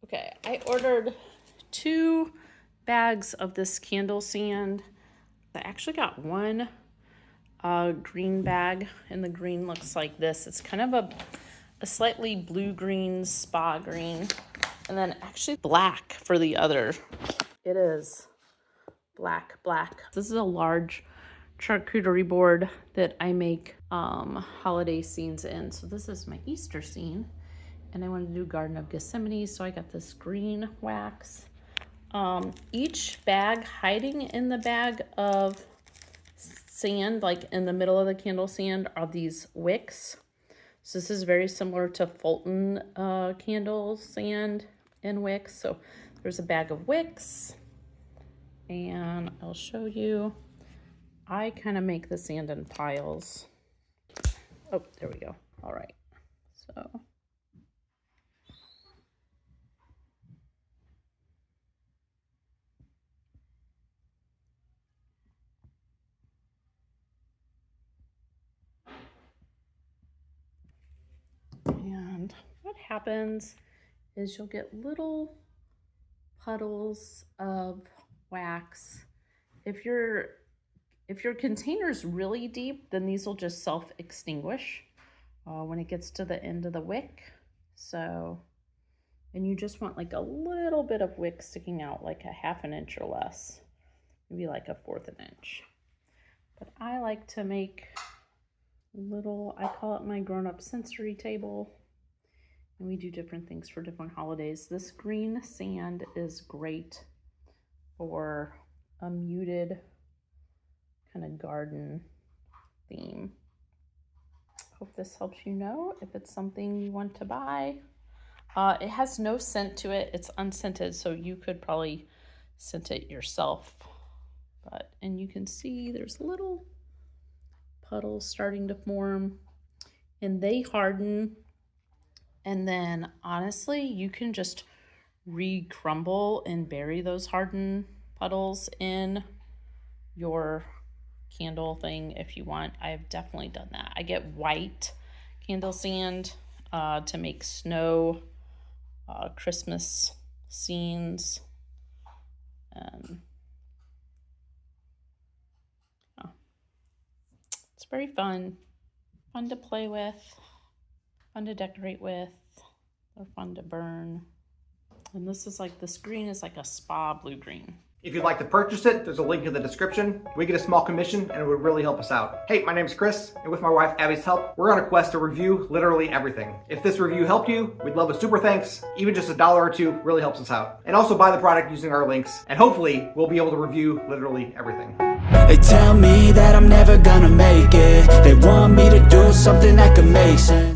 Okay, I ordered 2 bags of this candle sand. I actually got one green bag, and the green looks like this. It's kind of a slightly blue-green, spa green, and then actually black for the other. It is black. This is a large charcuterie board that I make holiday scenes in. So this is my Easter scene, and I wanted to do Garden of Gethsemane, so I got this green wax. Each bag, hiding in the bag of sand, like in the middle of the candle sand, are these wicks. So this is very similar to Fulton candle sand and wicks. So there's a bag of wicks, and I'll show you. I kind of make the sand in piles. Oh, there we go. All right. So and what happens is you'll get little puddles of wax. If your container's really deep, then these will just self-extinguish when it gets to the end of the wick. So, and you just want like a little bit of wick sticking out, like a 1/2 inch or less, maybe like 1/4 inch. But I like to make little, I call it my grown-up sensory table, and we do different things for different holidays. This green sand is great for a muted kind of garden theme. Hope this helps you know if it's something you want to buy. It has no scent to it. It's unscented, so you could probably scent it yourself. And you can see there's little puddles starting to form, and they harden. And then honestly, you can just re-crumble and bury those hardened puddles in your candle thing if you want. I've definitely done that. I get white candle sand to make snow Christmas scenes. It's very fun to play with, fun to decorate with. They're fun to burn. And this is like, this green is like a spa blue green. If you'd like to purchase it, there's a link in the description. We get a small commission, and it would really help us out. Hey, my name's Chris, and with my wife Abby's help, we're on a quest to review literally everything. If this review helped you, we'd love a super thanks. Even just $1 or $2 really helps us out. And also buy the product using our links, and hopefully we'll be able to review literally everything. They tell me that I'm never gonna make it. They want me to do something that could make sense.